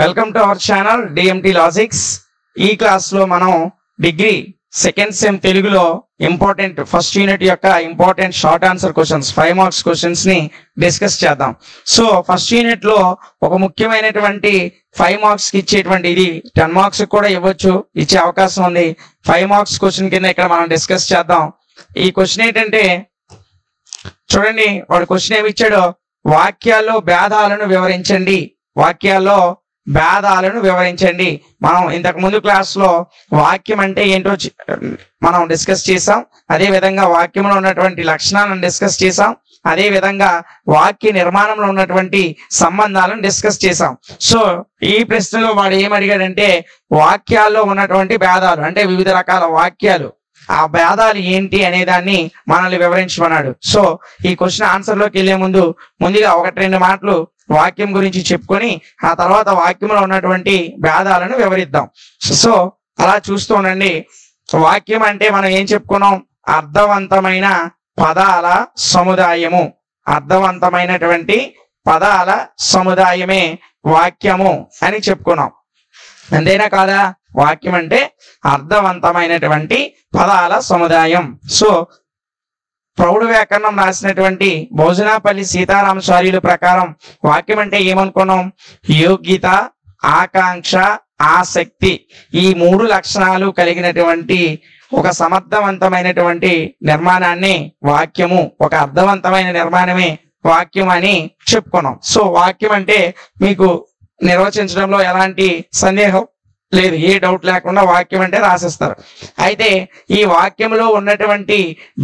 Welcome to our channel DMT logics. ఈ class లో మనం డిగ్రీ సెకండ్ సెమ్ తెలుగులో ఇంపార్టెంట్ ఫస్ట్ యూనిట్ యొక్క important short answer questions 5 marks questions ని discuss చేద్దాం. సో ఫస్ట్ యూనిట్ లో ఒక ముఖ్యమైనటువంటి 5 మార్క్స్ కి ఇచ్చేటువంటి ఇది 10 మార్క్స్ కూడా ఇవ్వచ్చు, ఇచ్చే అవకాశం ఉంది. 5 మార్క్స్ క్వశ్చన్ కింద ఇక్కడ మనం డిస్కస్ చేద్దాం. ఈ క్వశ్చన్ ఏంటంటే చూడండి, వాడు క్వశ్చన్ ఏమి ఇచ్చాడో, వాక్యాల్లో భేదాలను వివరించండి. వాక్యాల్లో భేదాలను వివరించండి. మనం ఇంతకు ముందు క్లాస్ లో వాక్యం అంటే ఏంటో మనం డిస్కస్ చేసాం. అదే విధంగా వాక్యంలో ఉన్నటువంటి లక్షణాలను డిస్కస్ చేసాం. అదే విధంగా వాక్య నిర్మాణంలో ఉన్నటువంటి సంబంధాలను డిస్కస్ చేసాం. సో ఈ ప్రశ్నలో వాడు ఏం అడిగాడంటే, వాక్యాల్లో ఉన్నటువంటి భేదాలు అంటే వివిధ రకాల వాక్యాలు, ఆ భేదాలు ఏంటి అనే దాన్ని మనల్ని వివరించమన్నాడు. సో ఈ క్వశ్చన్ ఆన్సర్ లోకి వెళ్లే ముందుగా 1-2 మాటలు వాక్యం గురించి చెప్పుకొని ఆ తర్వాత వాక్యంలో ఉన్నటువంటి భేదాలను వివరిద్దాం. సో అలా చూస్తూ ఉండండి. వాక్యం అంటే మనం ఏం చెప్పుకున్నాం? అర్థవంతమైన పదాల సముదాయము. అర్థవంతమైనటువంటి పదాల సముదాయమే వాక్యము అని చెప్పుకున్నాం. అంతేనా కాదా? వాక్యం అంటే అర్థవంతమైనటువంటి పదాల సముదాయం. సో ప్రౌఢ వ్యాకరణం రాసినటువంటి భోజనాపల్లి సీతారామచార్యుల ప్రకారం వాక్యం అంటే ఏమనుకున్నాం? యోగ్యత, ఆకాంక్ష, ఆసక్తి, ఈ 3 లక్షణాలు కలిగినటువంటి ఒక సమర్థవంతమైనటువంటి నిర్మాణాన్ని వాక్యము, ఒక అర్థవంతమైన నిర్మాణమే వాక్యం అని చెప్పుకున్నాం. సో వాక్యం అంటే మీకు నిర్వచించడంలో ఎలాంటి సందేహం లేదు, ఏ డౌట్ లేకుండా వాక్యం అంటే రాసిస్తారు. అయితే ఈ వాక్యంలో ఉన్నటువంటి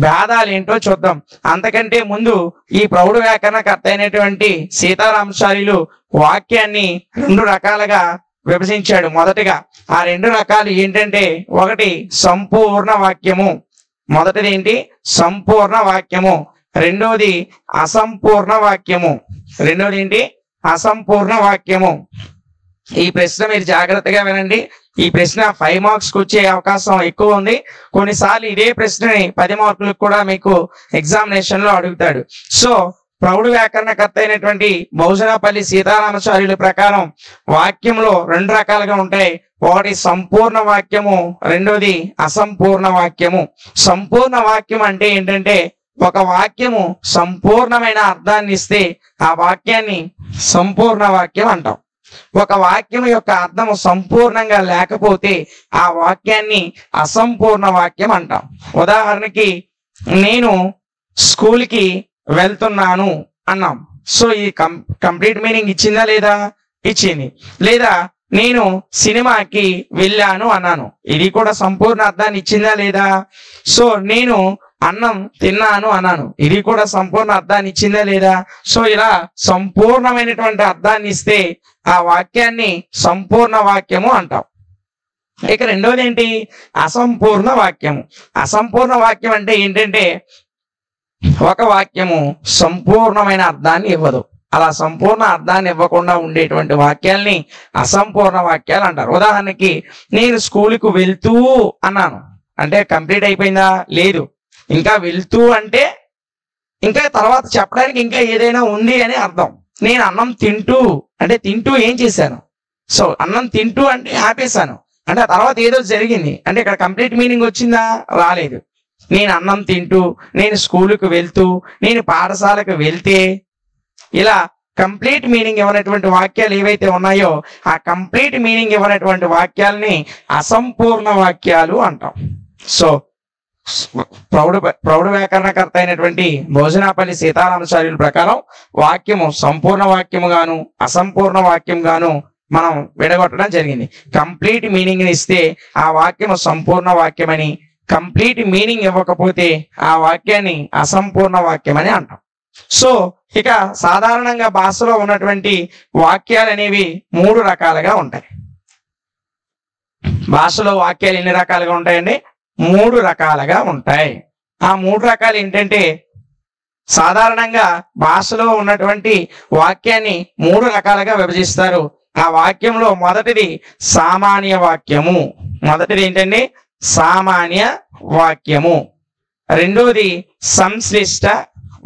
భేదాలు ఏంటో చూద్దాం. అంతకంటే ముందు ఈ ప్రౌఢ వ్యాకరణకర్త అయినటువంటి సీతారామచార్యులు వాక్యాన్ని 2 రకాలుగా విభజించాడు. మొదటిగా ఆ 2 రకాలు ఏంటంటే, ఒకటి సంపూర్ణ వాక్యము. మొదటిది ఏంటి? సంపూర్ణ వాక్యము. రెండోది అసంపూర్ణ వాక్యము. రెండోది ఏంటి? అసంపూర్ణ వాక్యము. ఈ ప్రశ్న మీరు జాగ్రత్తగా వినండి. ఈ ప్రశ్న 5 మార్క్స్ కు వచ్చే అవకాశం ఎక్కువ ఉంది. కొన్నిసార్లు ఇదే ప్రశ్నని 10 మార్కులకు కూడా మీకు ఎగ్జామినేషన్ లో అడుగుతాడు. సో ప్రౌఢ వ్యాకరణకర్త అయినటువంటి భోజనాపల్లి సీతారామచార్యుల ప్రకారం వాక్యంలో 2 రకాలుగా ఉంటాయి. ఒకటి సంపూర్ణ వాక్యము, రెండోది అసంపూర్ణ వాక్యము. సంపూర్ణ వాక్యం అంటే ఏంటంటే, ఒక వాక్యము సంపూర్ణమైన అర్థాన్ని ఇస్తే ఆ వాక్యాన్ని సంపూర్ణ వాక్యం అంటాం. ఒక వాక్యం యొక్క అర్థం సంపూర్ణంగా లేకపోతే ఆ వాక్యాన్ని అసంపూర్ణ వాక్యం అంటాం. ఉదాహరణకి, నేను స్కూల్కి వెళ్తున్నాను అన్నాం. సో ఈ కంప్లీట్ మీనింగ్ ఇచ్చిందా లేదా? ఇచ్చింది. లేదా నేను సినిమాకి వెళ్ళాను అన్నాను, ఇది కూడా సంపూర్ణ అర్థాన్ని ఇచ్చిందా లేదా? సో నేను అన్నం తిన్నాను అన్నాను, ఇది కూడా సంపూర్ణ అర్థాన్ని ఇచ్చిందా లేదా? సో ఇలా సంపూర్ణమైనటువంటి అర్థాన్ని ఇస్తే ఆ వాక్యాన్ని సంపూర్ణ వాక్యము అంటాం. ఇక రెండోది ఏంటి? అసంపూర్ణ వాక్యము. అసంపూర్ణ వాక్యం అంటే ఏంటంటే, ఒక వాక్యము సంపూర్ణమైన అర్థాన్ని ఇవ్వదు. అలా సంపూర్ణ అర్థాన్ని ఇవ్వకుండా ఉండేటువంటి వాక్యాల్ని అసంపూర్ణ వాక్యాలు అంటారు. ఉదాహరణకి, నేను స్కూల్కు వెళ్తూ అన్నాను అంటే కంప్లీట్ అయిపోయిందా? లేదు, ఇంకా వెళ్తూ అంటే ఇంకా తర్వాత చెప్పడానికి ఇంకా ఏదైనా ఉంది అని అర్థం. నేను అన్నం తింటూ అంటే తింటూ ఏం చేశాను? సో అన్నం తింటూ అంటే ఆపేశాను అంటే ఆ తర్వాత ఏదో జరిగింది అంటే ఇక్కడ కంప్లీట్ మీనింగ్ వచ్చిందా? రాలేదు. నేను అన్నం తింటూ, నేను స్కూలుకు వెళ్తూ, నేను పాఠశాలకు వెళ్తే, ఇలా కంప్లీట్ మీనింగ్ ఇవ్వనటువంటి వాక్యాలు ఏవైతే ఉన్నాయో ఆ కంప్లీట్ మీనింగ్ ఇవ్వనటువంటి వాక్యాలని అసంపూర్ణ వాక్యాలు అంటాం. సో ప్రౌఢ వ్యాకరణకర్త అయినటువంటి భోజనాపల్లి సీతారామచార్యుల ప్రకారం వాక్యము సంపూర్ణ వాక్యము గాను అసంపూర్ణ వాక్యం గాను మనం విడగొట్టడం జరిగింది. కంప్లీట్ మీనింగ్ ఇస్తే ఆ వాక్యము సంపూర్ణ వాక్యమని, కంప్లీట్ మీనింగ్ ఇవ్వకపోతే ఆ వాక్యాన్ని అసంపూర్ణ వాక్యం అని అంటాం. సో ఇక సాధారణంగా భాషలో ఉన్నటువంటి వాక్యాలు అనేవి 3 రకాలుగా ఉంటాయి. భాషలో వాక్యాలు ఎన్ని రకాలుగా ఉంటాయండి? 3 రకాలుగా ఉంటాయి. ఆ 3 రకాలు ఏంటంటే, సాధారణంగా భాషలో ఉన్నటువంటి వాక్యాన్ని 3 రకాలుగా విభజిస్తారు. ఆ వాక్యంలో మొదటిది సామాన్య వాక్యము. మొదటిది ఏంటండి? సామాన్య వాక్యము. రెండోది సంశ్లిష్ట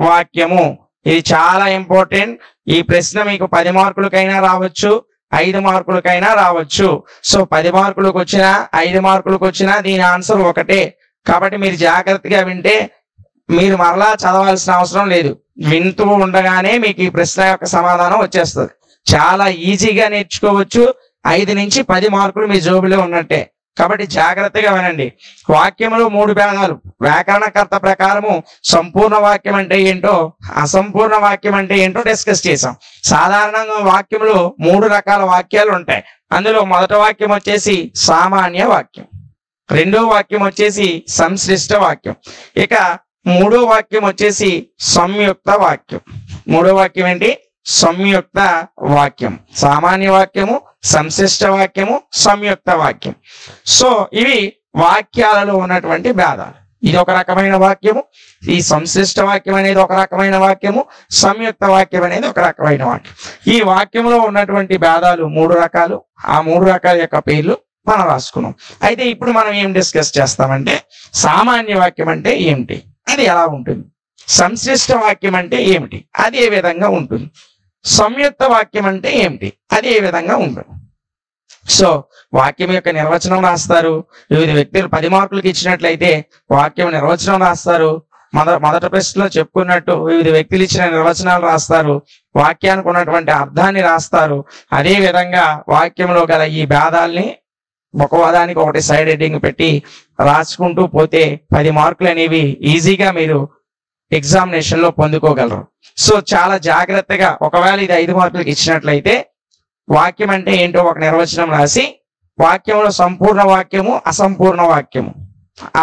వాక్యము. ఇది చాలా ఇంపార్టెంట్. ఈ ప్రశ్న మీకు 10 మార్కులకైనా రావచ్చు, 5 మార్కులకైనా రావచ్చు. సో 10 మార్కులకు వచ్చినా 5 మార్కులకు వచ్చినా దీని ఆన్సర్ ఒకటే. కాబట్టి మీరు జాగ్రత్తగా వింటే మీరు మరలా చదవాల్సిన అవసరం లేదు. వింటూ ఉండగానే మీకు ఈ ప్రశ్న యొక్క సమాధానం వచ్చేస్తుంది. చాలా ఈజీగా నేర్చుకోవచ్చు. 5 నుంచి 10 మార్కులు మీ జోబులో ఉన్నట్టే. కాబట్టి జాగ్రత్తగా వినండి. వాక్యంలో 3 భేదాలు. వ్యాకరణకర్త ప్రకారము సంపూర్ణ వాక్యం అంటే ఏంటో, అసంపూర్ణ వాక్యం అంటే ఏంటో డిస్కస్ చేసాం. సాధారణంగా వాక్యంలో 3 రకాల వాక్యాలు ఉంటాయి. అందులో మొదటి వాక్యం వచ్చేసి సామాన్య వాక్యం, రెండో వాక్యం వచ్చేసి సంశ్లిష్ట వాక్యం, ఇక మూడో వాక్యం వచ్చేసి సంయుక్త వాక్యం. మూడో వాక్యం ఏంటి? సంయుక్త వాక్యం. సామాన్య వాక్యము, సంశిష్ట వాక్యము, సంయుక్త వాక్యం. సో ఇవి వాక్యాలలో ఉన్నటువంటి భేదాలు. ఇది ఒక రకమైన వాక్యము, ఈ సంశిష్ట వాక్యం అనేది ఒక రకమైన వాక్యము, సంయుక్త వాక్యం అనేది ఒక రకమైన వాక్యం. ఈ వాక్యంలో ఉన్నటువంటి భేదాలు 3 రకాలు. ఆ 3 రకాల యొక్క పేర్లు మనం రాసుకున్నాం. అయితే ఇప్పుడు మనం ఏం డిస్కస్ చేస్తామంటే సామాన్య వాక్యం అంటే ఏమిటి, అది ఎలా ఉంటుంది, సంశ్లిష్ట వాక్యం అంటే ఏమిటి, అది ఏ విధంగా ఉంటుంది, సంయుక్త వాక్యం అంటే ఏమిటి, అది ఏ విధంగా ఉంటుంది. సో వాక్యం యొక్క నిర్వచనం రాస్తారు. వివిధ వ్యక్తులు 10 మార్కులకి ఇచ్చినట్లయితే వాక్యం నిర్వచనం రాస్తారు. మొదటి ప్రశ్నలో చెప్పుకున్నట్టు వివిధ వ్యక్తులు ఇచ్చిన నిర్వచనాలు రాస్తారు. వాక్యానికి ఉన్నటువంటి అర్థాన్ని రాస్తారు. అదే విధంగా వాక్యంలో గల ఈ భేదాల్ని ఒకదానికి ఒకటి సైడ్ హెడ్డింగ్ పెట్టి రాసుకుంటూ పోతే 10 మార్కులు అనేవి ఈజీగా మీరు ఎగ్జామినేషన్ లో పొందుకోగలరు. సో చాలా జాగ్రత్తగా, ఒకవేళ ఇది 5 మార్కులకి ఇచ్చినట్లయితే వాక్యం అంటే ఏంటో ఒక నిర్వచనం రాసి, వాక్యంలో సంపూర్ణ వాక్యము, అసంపూర్ణ వాక్యము,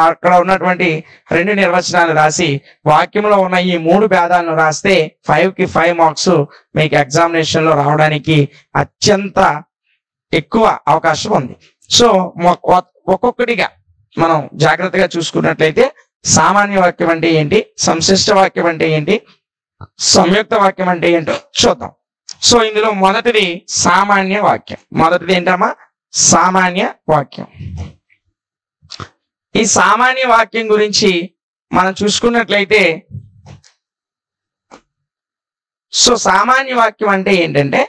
అక్కడ ఉన్నటువంటి 2 నిర్వచనాలు రాసి వాక్యంలో ఉన్న ఈ 3 భేదాలను రాస్తే 5కి 5 మార్క్స్ మీకు ఎగ్జామినేషన్ లో రావడానికి అత్యంత ఎక్కువ అవకాశం ఉంది. సో ఒక్కొక్కటిగా మనం జాగ్రత్తగా చూసుకున్నట్లయితే సామాన్య వాక్యం అంటే ఏంటి, సంశిష్ట వాక్యం అంటే ఏంటి, సంయుక్త వాక్యం అంటే ఏంటో చూద్దాం. సో ఇందులో మొదటిది సామాన్య వాక్యం. మొదటిది ఏంటమ్మా? సామాన్య వాక్యం. ఈ సామాన్య వాక్యం గురించి మనం చూసుకున్నట్లయితే, సో సామాన్య వాక్యం అంటే ఏంటంటే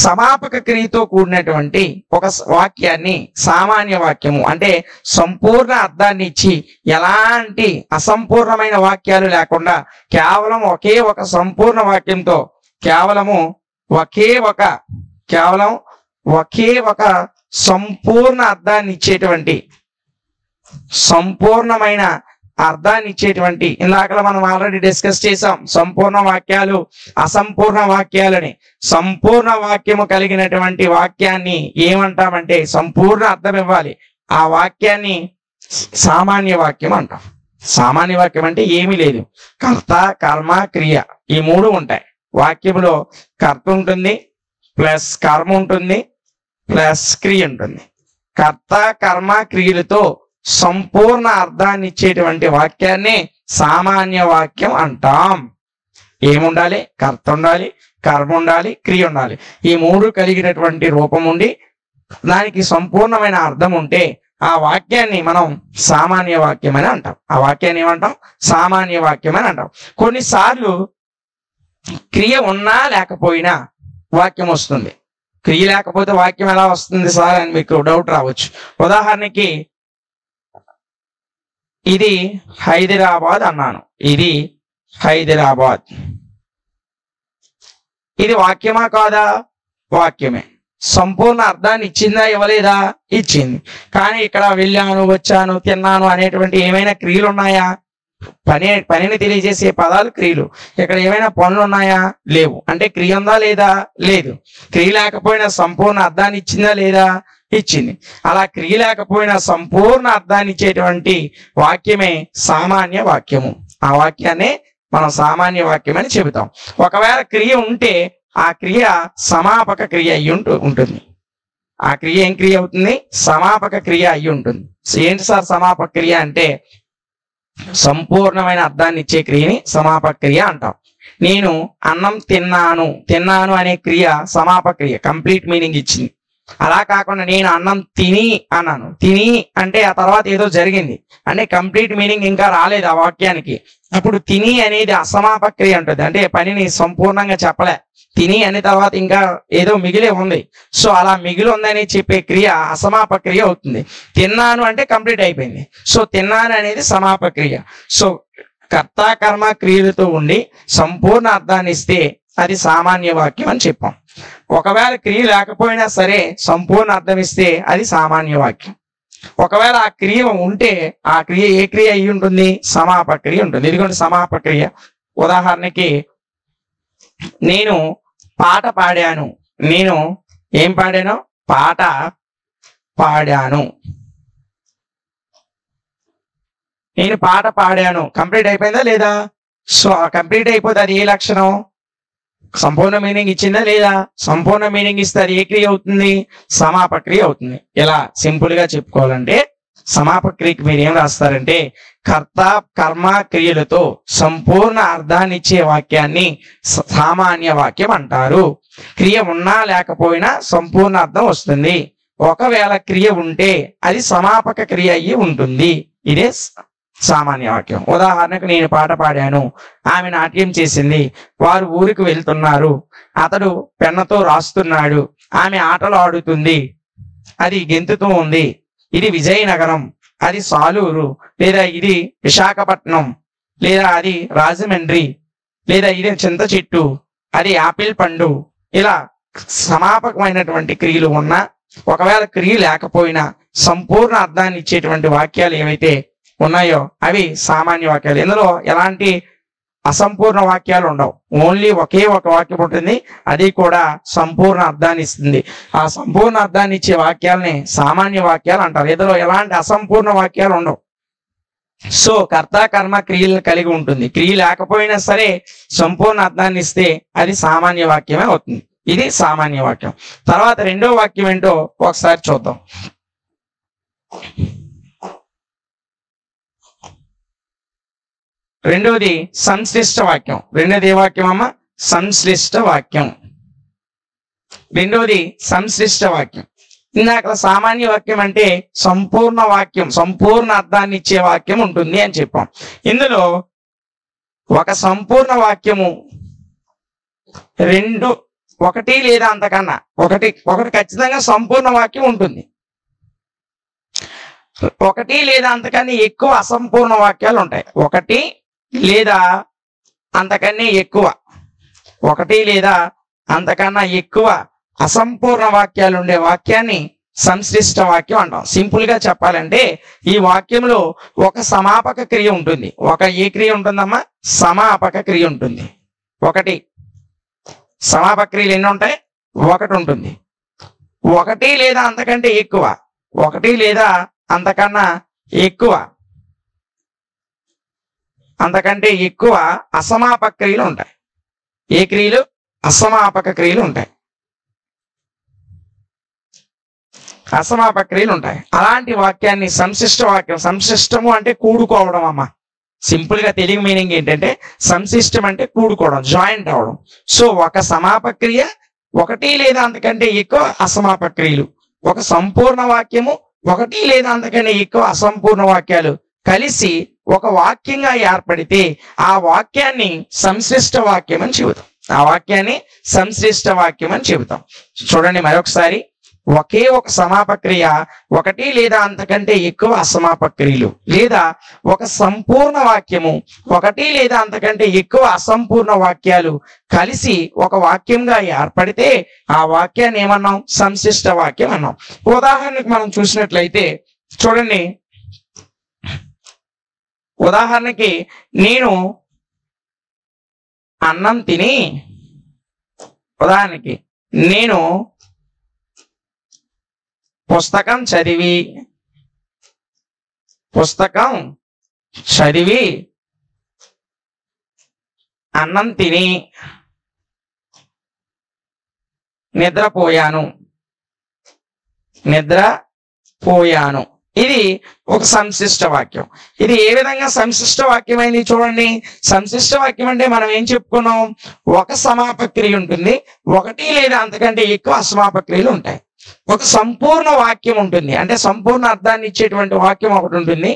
సమాపక క్రియతో కూడినటువంటి ఒక వాక్యాన్ని సామాన్య వాక్యము అంటే సంపూర్ణ అర్థాన్ని ఇచ్చి ఎలాంటి అసంపూర్ణమైన వాక్యాలు లేకుండా కేవలం ఒకే ఒక సంపూర్ణ వాక్యంతో కేవలం ఒకే ఒక సంపూర్ణ అర్థాన్ని ఇచ్చేటువంటి, సంపూర్ణమైన అర్థాన్ని ఇచ్చేటువంటి, ఇందాక మనం ఆల్రెడీ డిస్కస్ చేసాం సంపూర్ణ వాక్యాలు, అసంపూర్ణ వాక్యాలని. సంపూర్ణ వాక్యము కలిగినటువంటి వాక్యాన్ని ఏమంటామంటే సంపూర్ణ అర్థం ఇవ్వాలి. ఆ వాక్యాన్ని సామాన్య వాక్యం అంటాం. సామాన్య వాక్యం అంటే ఏమీ లేదు, కర్త, కర్మ, క్రియ ఈ 3 ఉంటాయి. వాక్యంలో కర్త ఉంటుంది, ప్లస్ కర్మ ఉంటుంది, ప్లస్ క్రియ ఉంటుంది. కర్త, కర్మ, క్రియలతో సంపూర్ణ అర్థాన్ని ఇచ్చేటువంటి వాక్యాన్ని సామాన్య వాక్యం అంటాం. ఏముండాలి? కర్త ఉండాలి, కర్మ ఉండాలి, క్రియ ఉండాలి. ఈ 3 కలిగినటువంటి రూపం ఉండి దానికి సంపూర్ణమైన అర్థం ఉంటే ఆ వాక్యాన్ని మనం సామాన్య వాక్యం అని అంటాం. ఆ వాక్యాన్ని ఏమంటాం? సామాన్య వాక్యం అని అంటాం. కొన్నిసార్లు క్రియ ఉన్నా లేకపోయినా వాక్యం వస్తుంది. క్రియ లేకపోతే వాక్యం ఎలా వస్తుంది సార్ అని మీకు డౌట్ రావచ్చు. ఉదాహరణకి ఇది హైదరాబాద్ అన్నాను, ఇది హైదరాబాద్. ఇది వాక్యమా కాదా? వాక్యమే. సంపూర్ణ అర్థాన్ని ఇచ్చిందా ఇవ్వలేదా? ఇచ్చింది. కానీ ఇక్కడ వెళ్ళాను, వచ్చాను, తిన్నాను అనేటువంటి ఏమైనా క్రియలు ఉన్నాయా? పనిని తెలియజేసే పదాలు క్రియలు. ఇక్కడ ఏమైనా పనులు ఉన్నాయా? లేవు. అంటే క్రియ ఉందా లేదా? లేదు. క్రియ లేకపోయినా సంపూర్ణ అర్థాన్ని ఇచ్చిందా లేదా? ఇచ్చింది. అలా క్రియ లేకపోయినా సంపూర్ణ అర్థాన్ని ఇచ్చేటువంటి వాక్యమే సామాన్య వాక్యము. ఆ వాక్యాన్ని మనం సామాన్య వాక్యం అని చెబుతాం. ఒకవేళ క్రియ ఉంటే ఆ క్రియ సమాపక క్రియ అయ్యి ఉంటుంది. ఆ క్రియ ఏం క్రియ అవుతుంది? సమాపక క్రియ అయ్యి ఉంటుంది. ఏంటి సార్ సమాపక క్రియ అంటే? సంపూర్ణమైన అర్థాన్ని ఇచ్చే క్రియని సమాపక క్రియ అంటాం. నేను అన్నం తిన్నాను, తిన్నాను అనే క్రియ సమాపక క్రియ, కంప్లీట్ మీనింగ్ ఇచ్చింది. అలా కాకుండా నేను అన్నం తిని అన్నాను. తిని అంటే ఆ తర్వాత ఏదో జరిగింది అంటే కంప్లీట్ మీనింగ్ ఇంకా రాలేదు ఆ వాక్యానికి. అప్పుడు తిని అనేది అసమాపక క్రియ ఉంటుంది, అంటే పనిని సంపూర్ణంగా చెప్పలే. తిని అనే తర్వాత ఇంకా ఏదో మిగిలే ఉంది. సో అలా మిగిలి ఉందని చెప్పే క్రియ అసమాపక క్రియ అవుతుంది. తిన్నాను అంటే కంప్లీట్ అయిపోయింది. సో తిన్నాను అనేది సమాపక క్రియ. సో కర్త కర్మ క్రియలతో ఉండి సంపూర్ణ అర్థాన్ని ఇస్తే అది సామాన్య వాక్యం అని చెప్పాం. ఒకవేళ క్రియ లేకపోయినా సరే సంపూర్ణ అర్థం ఇస్తే అది సామాన్య వాక్యం. ఒకవేళ ఆ క్రియ ఉంటే ఆ క్రియ ఏ క్రియ అయి ఉంటుంది? సమాపక క్రియ ఉంటుంది. ఇదిగోండి సమాపక క్రియ. ఉదాహరణకి నేను పాట పాడాను. నేను ఏం పాడాను? పాట పాడాను. నేను పాట పాడాను కంప్లీట్ అయిపోయిందా లేదా? సో కంప్లీట్ అయిపోతే అది ఏ లక్షణం? సంపూర్ణ మీనింగ్ ఇచ్చిందా లేదా? సంపూర్ణ మీనింగ్ ఇస్తే అది ఏ క్రియ అవుతుంది? సమాపక క్రియ అవుతుంది. ఎలా సింపుల్ గా చెప్పుకోవాలంటే సమాపక క్రియకి మీరు ఏం రాస్తారంటే కర్త కర్మ క్రియలతో సంపూర్ణ అర్థాన్ని ఇచ్చే వాక్యాన్ని సామాన్య వాక్యం అంటారు. క్రియ ఉన్నా లేకపోయినా సంపూర్ణ అర్థం వస్తుంది. ఒకవేళ క్రియ ఉంటే అది సమాపక క్రియ అయ్యి ఉంటుంది. ఇదే సామాన్య వాక్యం. ఉదాహరణకు నేను పాట పాడాను, ఆమె నాట్యం చేసింది, వారు ఊరికి వెళ్తున్నారు, అతడు పెన్నతో రాస్తున్నాడు, ఆమె ఆటలు ఆడుతుంది, అది గెంతుతూ ఉంది, ఇది విజయనగరం, అది సాలూరు, లేదా ఇది విశాఖపట్నం, లేదా అది రాజమండ్రి, లేదా ఇది చింత చెట్టు, అది యాపిల్ పండు. ఇలా సమాపకమైనటువంటి క్రియలు ఉన్నా ఒకవేళ క్రియ లేకపోయినా సంపూర్ణ అర్థాన్ని ఇచ్చేటువంటి వాక్యాలు ఏవైతే ఉన్నాయో అవి సామాన్య వాక్యాలు. ఇందులో ఎలాంటి అసంపూర్ణ వాక్యాలు ఉండవు. ఓన్లీ ఒకే ఒక వాక్యం ఉంటుంది, అది కూడా సంపూర్ణ అర్థాన్ని ఇస్తుంది. ఆ సంపూర్ణ అర్థాన్ని ఇచ్చే వాక్యాలని సామాన్య వాక్యాలు అంటారు. ఇందులో ఎలాంటి అసంపూర్ణ వాక్యాలు ఉండవు. సో కర్త కర్మ క్రియలను కలిగి ఉంటుంది. క్రియ లేకపోయినా సరే సంపూర్ణ అర్థాన్ని ఇస్తే అది సామాన్య వాక్యమే అవుతుంది. ఇది సామాన్య వాక్యం. తర్వాత రెండో వాక్యం ఏంటో ఒకసారి చూద్దాం. రెండోది సంశ్లిష్ట వాక్యం. రెండోది ఏ వాక్యం అమ్మ? సంశ్లిష్ట వాక్యం. రెండోది సంశ్లిష్ట వాక్యం. ఇందాక సామాన్య వాక్యం అంటే సంపూర్ణ వాక్యం, సంపూర్ణ అర్థాన్ని ఇచ్చే వాక్యం ఉంటుంది అని చెప్పాం. ఇందులో ఒక సంపూర్ణ వాక్యము ఒకటి లేదా అంతకన్నా ఒకటి ఖచ్చితంగా సంపూర్ణ వాక్యం ఉంటుంది. ఒకటి లేదా అంతకన్నా ఎక్కువ అసంపూర్ణ వాక్యాలు ఉంటాయి. ఒకటి లేదా అంతకన్నా ఎక్కువ, ఒకటి లేదా అంతకన్నా ఎక్కువ అసంపూర్ణ వాక్యాలు ఉండే వాక్యాన్ని సంశ్లిష్ట వాక్యం అంటాం. సింపుల్ గా చెప్పాలంటే ఈ వాక్యంలో ఒక సమాపక క్రియ ఉంటుంది. ఏ క్రియ ఉంటుందమ్మా? సమాపక క్రియ ఉంటుంది. ఒకటి సమాపక క్రియలు ఎన్ని ఉంటాయి? ఒకటి ఉంటుంది. ఒకటి లేదా అంతకంటే ఎక్కువ, ఒకటి లేదా అంతకన్నా ఎక్కువ, అంతకంటే ఎక్కువ అసమాపక క్రియలు ఉంటాయి. ఏ క్రియలు? అసమాపక క్రియలు ఉంటాయి. అసమాపక క్రియలు ఉంటాయి. అలాంటి వాక్యాన్ని సంశిష్ట వాక్యం. సంశిష్టము అంటే కూడుకోవడం అమ్మ. సింపుల్ గా తెలుగు మీనింగ్ ఏంటంటే సంశిష్టం అంటే కూడుకోవడం, జాయింట్ అవడం. సో ఒక సమాపక క్రియ, ఒకటి లేదా అంతకంటే ఎక్కువ అసమాపక క్రియలు. ఒక సంపూర్ణ వాక్యము, ఒకటి లేదా అంతకంటే ఎక్కువ అసంపూర్ణ వాక్యాలు కలిసి ఒక వాక్యంగా ఏర్పడితే ఆ వాక్యాన్ని సంశ్లిష్ట వాక్యం అని చెబుతాం. ఆ వాక్యాన్ని సంశ్లిష్ట వాక్యం అని చెబుతాం. చూడండి మరొకసారి. ఒకే ఒక సమాపక క్రియ, ఒకటి లేదా అంతకంటే ఎక్కువ అసమాపక క్రియలు, లేదా ఒక సంపూర్ణ వాక్యము, ఒకటి లేదా అంతకంటే ఎక్కువ అసంపూర్ణ వాక్యాలు కలిసి ఒక వాక్యంగా ఏర్పడితే ఆ వాక్యాన్ని ఏమన్నాం? సంశిష్ట వాక్యం అన్నాం. ఉదాహరణకు మనం చూసినట్లయితే చూడండి. ఉదాహరణకి నేను అన్నం తిని, ఉదాహరణకి నేను పుస్తకం చదివి అన్నం తిని నిద్రపోయాను. ఇది ఒక సంశిష్ట వాక్యం. ఇది ఏ విధంగా సంశిష్ట వాక్యం అయింది చూడండి. సంశిష్ట వాక్యం అంటే మనం ఏం చెప్పుకున్నాం? ఒక సమాపక క్రియ ఉంటుంది, ఒకటి లేదా అంతకంటే ఎక్కువ అసమాపక క్రియలు ఉంటాయి. ఒక సంపూర్ణ వాక్యం ఉంటుంది, అంటే సంపూర్ణ అర్థాన్ని ఇచ్చేటువంటి వాక్యం ఒకటి ఉంటుంది,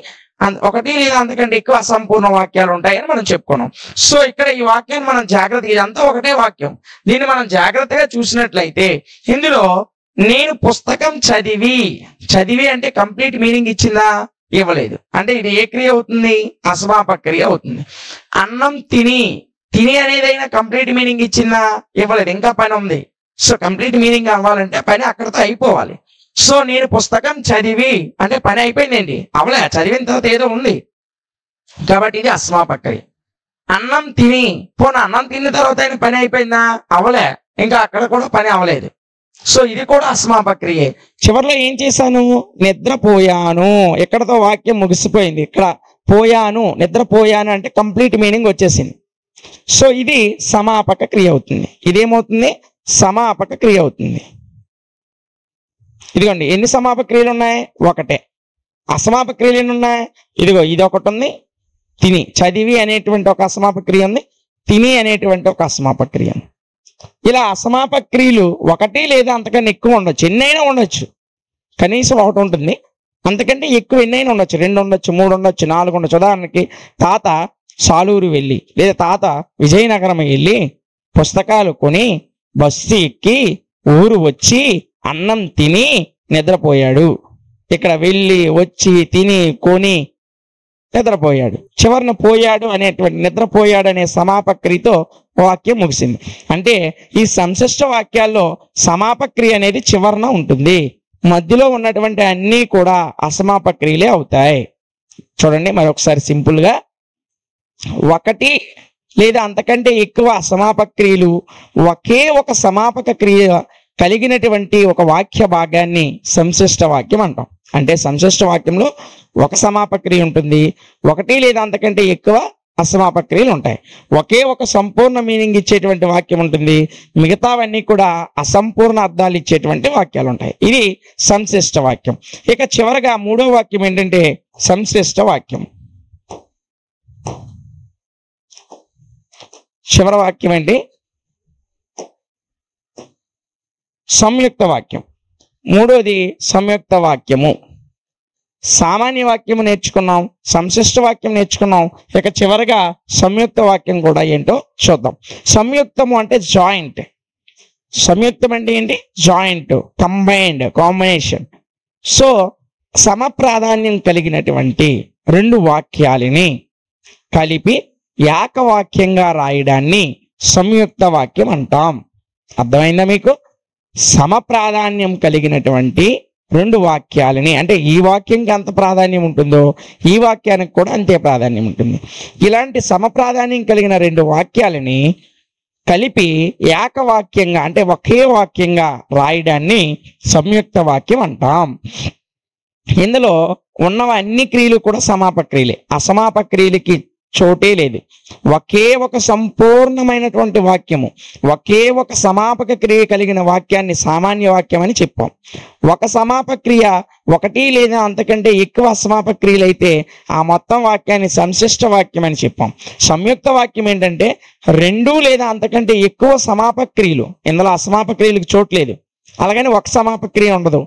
ఒకటి లేదా అంతకంటే ఎక్కువ అసంపూర్ణ వాక్యాలు ఉంటాయని మనం చెప్పుకున్నాం. సో ఇక్కడ ఈ వాక్యాన్ని మనం జాగ్రత్తగా, ఇదంతా ఒకటే వాక్యం, దీన్ని మనం జాగ్రత్తగా చూసినట్లయితే ఇందులో నేను పుస్తకం చదివి అంటే కంప్లీట్ మీనింగ్ ఇచ్చిందా? ఇవ్వలేదు. అంటే ఇది ఏ క్రియ అవుతుంది? అసమాపక క్రియ అవుతుంది. అన్నం తిని అనేదైనా కంప్లీట్ మీనింగ్ ఇచ్చిందా? ఇవ్వలేదు, ఇంకా పని ఉంది. సో కంప్లీట్ మీనింగ్ అవ్వాలంటే పని అక్కడితో అయిపోవాలి. సో నేను పుస్తకం చదివి అంటే పని అయిపోయిందండి, అవలే, చదివిన తర్వాత ఏదో ఉంది కాబట్టి ఇది అసమాపక క్రియ. అన్నం తిని, అన్నం తిన్న తర్వాత ఆయన పని అయిపోయిందా? అవలే, ఇంకా అక్కడ కూడా పని అవ్వలేదు. సో ఇది కూడా అసమాపక క్రియే. చివరిలో ఏం చేశాను? నిద్రపోయాను, ఎక్కడతో వాక్యం ముగిసిపోయింది. ఇక్కడ పోయాను, నిద్రపోయాను అంటే కంప్లీట్ మీనింగ్ వచ్చేసింది. సో ఇది సమాపక క్రియ అవుతుంది. ఇదేమవుతుంది? సమాపక క్రియ అవుతుంది. ఇదిగోండి, ఎన్ని సమాపక క్రియలు ఉన్నాయి? ఒకటే. అసమాపక క్రియలు ఎన్ని ఉన్నాయి? ఇదిగో ఇది ఒకటి ఉంది, తిని, చదివి అనేటువంటి ఒక అసమాపక క్రియ ఉంది, తిని అనేటువంటి ఒక అసమాపక క్రియ ఉంది. ఇలా అసమాపక క్రియలు ఒకటి లేదా అంతకన్నా ఎక్కువ ఉండొచ్చు, ఎన్నైనా ఉండొచ్చు, కనీసం ఒకటి ఉంటుంది, అంతకంటే ఎక్కువ ఎన్నైనా ఉండొచ్చు, 2 ఉండొచ్చు, 3 ఉండొచ్చు, 4 ఉండొచ్చు. ఉదాహరణకి తాత సాలూరు వెళ్ళి లేదా తాత విజయనగరం వెళ్ళి పుస్తకాలు కొని బస్సు ఎక్కి ఊరు వచ్చి అన్నం తిని నిద్రపోయాడు. ఇక్కడ వెళ్ళి వచ్చి తిని కొని నిద్రపోయాడు. చివరిన పోయాడు అనేటువంటి నిద్రపోయాడు అనే సమాపక క్రియతో వాక్యం ముగిసింది. అంటే ఈ సంశిష్ట వాక్యాల్లో సమాపక క్రియ అనేది చివరన ఉంటుంది, మధ్యలో ఉన్నటువంటి అన్నీ కూడా అసమాపక క్రియలే అవుతాయి. చూడండి మరొకసారి సింపుల్గా, ఒకటి లేదా అంతకంటే ఎక్కువ అసమాపక క్రియలు ఒకే ఒక సమాపక క్రియ కలిగినటువంటి ఒక వాక్య భాగాన్ని సంశిష్ట వాక్యం అంటాం. అంటే సంశిష్ట వాక్యంలో ఒక సమాపక క్రియ ఉంటుంది, ఒకటి లేదా అంతకంటే ఎక్కువ అసమాపక క్రియలు ఉంటాయి. ఒకే ఒక సంపూర్ణ మీనింగ్ ఇచ్చేటువంటి వాక్యం ఉంటుంది, మిగతావన్నీ కూడా అసంపూర్ణ అర్థాలు ఇచ్చేటువంటి వాక్యాలు ఉంటాయి. ఇది సంశిష్ట వాక్యం. ఇక చివరగా 3వ వాక్యం ఏంటంటే సంశ్లిష్ట వాక్యం. చివరి వాక్యం ఏంటి? సంయుక్త వాక్యం. 3వది సంయుక్త వాక్యము. సామాన్య వాక్యము నేర్చుకున్నాం, సంశిష్ట వాక్యం నేర్చుకున్నాం. ఇక చివరిగా సంయుక్త వాక్యం కూడా ఏంటో చూద్దాం. సంయుక్తము అంటే జాయింట్. సంయుక్తం అంటే ఏంటి? Joint, combined, combination. సో సమ ప్రాధాన్యం కలిగినటువంటి 2 వాక్యాలని కలిపి ఏకవాక్యంగా రాయడాన్ని సంయుక్త వాక్యం అంటాం. అర్థమైందా మీకు? సమ ప్రాధాన్యం కలిగినటువంటి 2 వాక్యాలని, అంటే ఈ వాక్యంకి ఎంత ప్రాధాన్యం ఉంటుందో ఈ వాక్యానికి కూడా అంతే ప్రాధాన్యం ఉంటుంది. ఇలాంటి సమ ప్రాధాన్యం కలిగిన 2 వాక్యాలని కలిపి ఏకవాక్యంగా అంటే ఒకే వాక్యంగా రాయడాన్ని సంయుక్త వాక్యం అంటాం. ఇందులో ఉన్నవి అన్ని క్రియలు కూడా సమాపక క్రియలే, అసమాపక క్రియలకి చోటే లేదు. ఒకే ఒక సంపూర్ణమైనటువంటి వాక్యము, ఒకే ఒక సమాపక క్రియ కలిగిన వాక్యాన్ని సామాన్య వాక్యం అని చెప్పాం. ఒక సమాపక క్రియ ఒకటి లేదా అంతకంటే ఎక్కువ అసమాపక క్రియలు అయితే ఆ మొత్తం వాక్యాన్ని సంశిష్ట వాక్యం అని చెప్పాం. సంయుక్త వాక్యం ఏంటంటే 2 లేదా అంతకంటే ఎక్కువ సమాపక క్రియలు, ఇందులో అసమాపక క్రియలకు చోట్లేదు. అలాగని ఒక సమాపక క్రియ ఉండదు.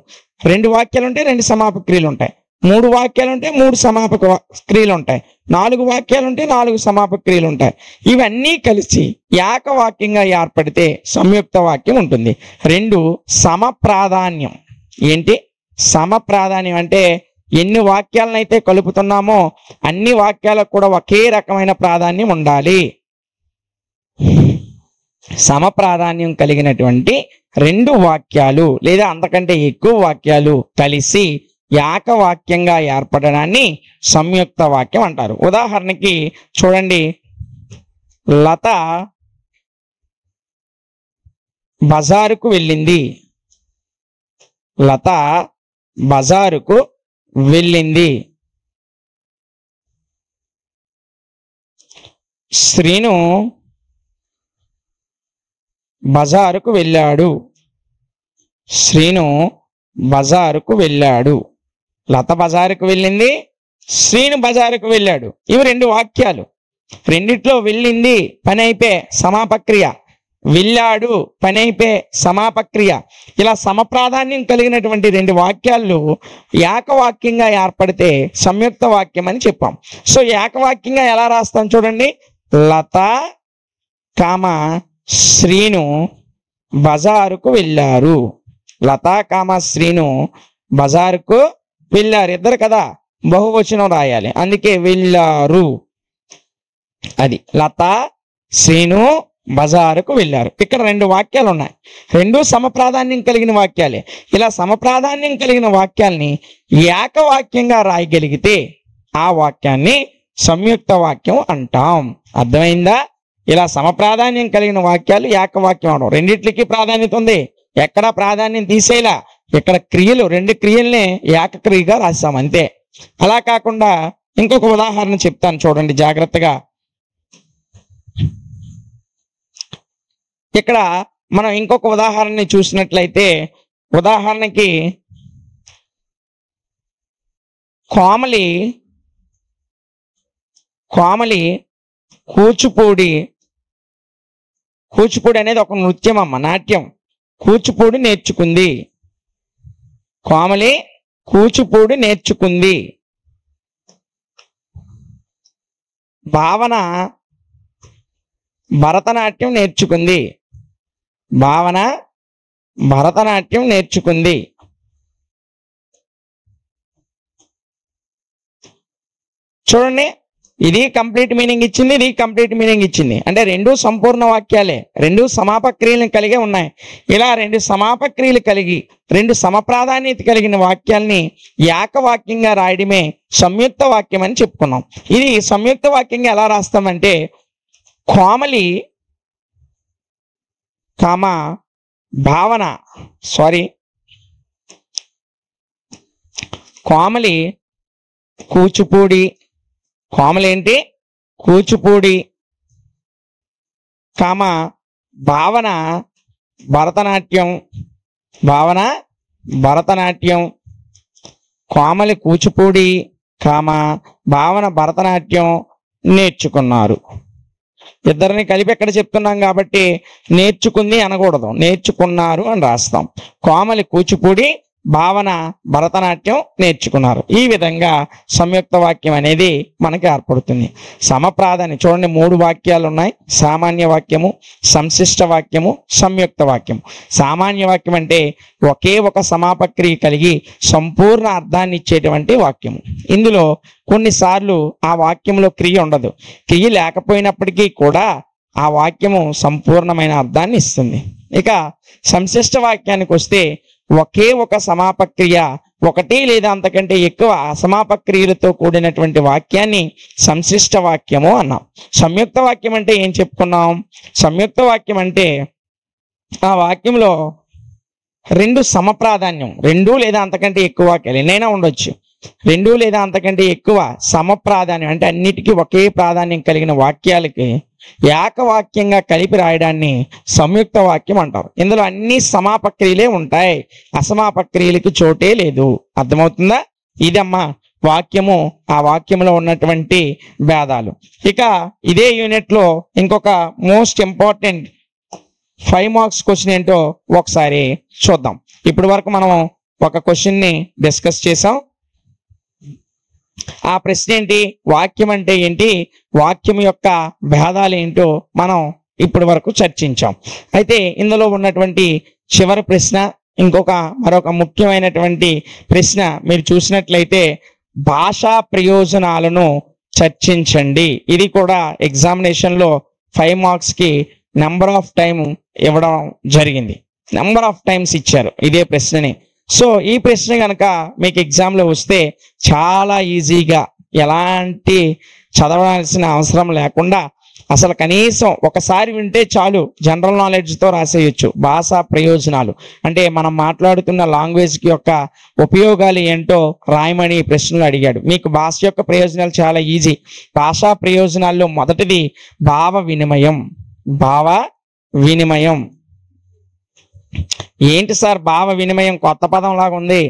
2 వాక్యాలు ఉంటే 2 సమాపక క్రియలు ఉంటాయి, 3 వాక్యాలు ఉంటే 3 సమాపక క్రియలు ఉంటాయి, 4 వాక్యాలు ఉంటే 4 సమాపక క్రియలు ఉంటాయి. ఇవన్నీ కలిసి ఏకవాక్యంగా ఏర్పడితే సంయుక్త వాక్యం ఉంటుంది. 2 సమ ప్రాధాన్యం. ఏంటి సమ ప్రాధాన్యం అంటే? ఎన్ని వాక్యాలనైతే కలుపుతున్నామో అన్ని వాక్యాలకు కూడా ఒకే రకమైన ప్రాధాన్యం ఉండాలి. సమ ప్రాధాన్యం కలిగినటువంటి 2 వాక్యాలు లేదా అంతకంటే ఎక్కువ వాక్యాలు కలిసి ఏకవాక్యంగా ఏర్పడడాన్ని సంయుక్త వాక్యం అంటారు. ఉదాహరణకి చూడండి, లత బజారుకు వెళ్ళింది. లత బజారుకు వెళ్ళింది. శ్రీను బజారుకు వెళ్ళాడు. శ్రీను బజారుకు వెళ్ళాడు. లత బజారుకు వెళ్ళింది, శ్రీను బజారుకు వెళ్ళాడు. ఇవి 2 వాక్యాలు. రెండిట్లో వెళ్ళింది పని అయిపోయి సమాపక క్రియ, వెళ్ళాడు పని అయిపోయి సమాపక్రియ. ఇలా సమప్రాధాన్యం కలిగినటువంటి రెండు వాక్యాలు ఏకవాక్యంగా ఏర్పడితే సంయుక్త వాక్యం అని చెప్పాం. సో ఏకవాక్యంగా ఎలా రాస్తాం చూడండి. లత కామ శ్రీను బజారుకు వెళ్ళారు. లత కామ శ్రీను బజారుకు వెళ్ళారు. ఇద్దరు కదా, బహువచనం రాయాలి, అందుకే వెళ్ళారు. అది లత శ్రీను బజారుకు వెళ్ళారు. ఇక్కడ రెండు వాక్యాలు ఉన్నాయి, రెండు సమప్రాధాన్యం కలిగిన వాక్యాలే. ఇలా సమప్రాధాన్యం కలిగిన వాక్యాల్ని ఏకవాక్యంగా రాయగలిగితే ఆ వాక్యాన్ని సంయుక్త వాక్యం అంటాం. అర్థమైందా? ఇలా సమప్రాధాన్యం కలిగిన వాక్యాలు ఏకవాక్యం అవడం. రెండిట్లకి ప్రాధాన్యత ఉంది, ఎక్కడా ప్రాధాన్యం తీసేలా. ఇక్కడ క్రియలు రెండు క్రియల్ని ఏకక్రియగా రాస్తాం అంతే. అలా కాకుండా ఇంకొక ఉదాహరణ చెప్తాను చూడండి జాగ్రత్తగా. ఇక్కడ మనం ఇంకొక ఉదాహరణని చూసినట్లయితే, ఉదాహరణకి కోమలి కూచిపూడి అనేది ఒక నృత్యం అమ్మ, నాట్యం. కూచిపూడి నేర్చుకుంది. కోమలి కూచిపూడి నేర్చుకుంది. భావన భరతనాట్యం నేర్చుకుంది. భావన భరతనాట్యం నేర్చుకుంది. చూడండి, ఇది కంప్లీట్ మీనింగ్ ఇచ్చింది, ఇది కంప్లీట్ మీనింగ్ ఇచ్చింది. అంటే రెండు సంపూర్ణ వాక్యాలే, రెండు సమాపక్రియలను కలిగి ఉన్నాయి. ఇలా రెండు సమాపక్రియలు కలిగి రెండు సమప్రాధాన్యత కలిగిన వాక్యాల్ని ఏకవాక్యంగా రాయడమే సంయుక్త వాక్యం అని చెప్పుకున్నాం. ఇది సంయుక్త వాక్యంగా ఎలా రాస్తామంటే, కోమలి కామ భావన కోమలి కూచిపూడి, కోమలి ఏంటి కూచిపూడి కామ భావన భరతనాట్యం, కోమలి కూచిపూడి కామ భావన భరతనాట్యం నేర్చుకున్నారు. ఇద్దరిని కలిపి ఎక్కడ చెప్తున్నాం కాబట్టి నేర్చుకుంది అనకూడదు, నేర్చుకున్నారు అని రాస్తాం. కోమలి కూచిపూడి, భావన భరతనాట్యం నేర్చుకున్నారు. ఈ విధంగా సంయుక్త వాక్యం అనేది మనకి ఏర్పడుతుంది. సమప్రాధాన్యం చూడండి, మూడు వాక్యాలు ఉన్నాయి. సామాన్య వాక్యము, సంశిష్ట వాక్యము, సంయుక్త వాక్యము. సామాన్య వాక్యం అంటే ఒకే ఒక సమాపక్రియ కలిగి సంపూర్ణ అర్థాన్ని ఇచ్చేటువంటి వాక్యము. ఇందులో కొన్నిసార్లు ఆ వాక్యంలో క్రియ ఉండదు. క్రియ లేకపోయినప్పటికీ కూడా ఆ వాక్యము సంపూర్ణమైన అర్థాన్ని ఇస్తుంది. ఇక సంశిష్ట వాక్యానికి వస్తే ఒకే ఒక సమాపక్రియ, ఒకటి లేదా అంతకంటే ఎక్కువ అసమాపక్రియలతో కూడినటువంటి వాక్యాన్ని సంశిష్ట వాక్యము అన్నాం. సంయుక్త వాక్యం అంటే ఏం చెప్పుకున్నాం? సంయుక్త వాక్యం అంటే ఆ వాక్యంలో రెండు సమప్రాధాన్యం, రెండు లేదా అంతకంటే ఎక్కువ వాక్యాలు ఎన్నైనా ఉండొచ్చు, రెండు లేదా అంతకంటే ఎక్కువ సమప్రాధాన్యం అంటే అన్నిటికీ ఒకే ప్రాధాన్యం కలిగిన వాక్యాలకి ఏకవాక్యంగా కలిపి రాయడాన్ని సంయుక్త వాక్యం అంటారు. ఇందులో అన్ని సమాపక్రియలే ఉంటాయి, అసమాపక్రియలకి చోటే లేదు. అర్థమవుతుందా? ఇదమ్మా వాక్యము, ఆ వాక్యంలో ఉన్నటువంటి భేదాలు. ఇక ఇదే యూనిట్ లో ఇంకొక మోస్ట్ ఇంపార్టెంట్ 5 మార్క్స్ క్వశ్చన్ ఏంటో ఒకసారి చూద్దాం. ఇప్పటి వరకు మనం ఒక క్వశ్చన్ ని డిస్కస్ చేసాం. ఆ ప్రశ్న ఏంటి? వాక్యం అంటే ఏంటి, వాక్యం యొక్క భేదాలు ఏంటో మనం ఇప్పటి వరకు చర్చించాం. అయితే ఇందులో ఉన్నటువంటి చివరి ప్రశ్న, మరొక ముఖ్యమైనటువంటి ప్రశ్న మీరు చూసినట్లయితే, భాషా ప్రయోజనాలను చర్చించండి. ఇది కూడా ఎగ్జామినేషన్ లో 5 మార్క్స్ కి నెంబర్ ఆఫ్ టైం ఇవ్వడం జరిగింది. నెంబర్ ఆఫ్ టైమ్స్ ఇచ్చారు ఇదే ప్రశ్నని. సో ఈ ప్రశ్న కనుక మీకు ఎగ్జామ్లో వస్తే చాలా ఈజీగా, ఎలాంటి చదవాల్సిన అవసరం లేకుండా, అసలు కనీసం ఒకసారి వింటే చాలు జనరల్ నాలెడ్జ్తో రాసేయచ్చు. భాషా ప్రయోజనాలు అంటే మనం మాట్లాడుతున్న లాంగ్వేజ్ యొక్క ఉపయోగాలు ఏంటో రాయమని ప్రశ్నలు అడిగాడు. మీకు భాష యొక్క ప్రయోజనాలు చాలా ఈజీ. భాషా ప్రయోజనాల్లో మొదటిది భావ వినిమయం. భావ వినిమయం ఏంటి సార్? భావ వినిమయం కొత్త పదం లాగా ఉంది.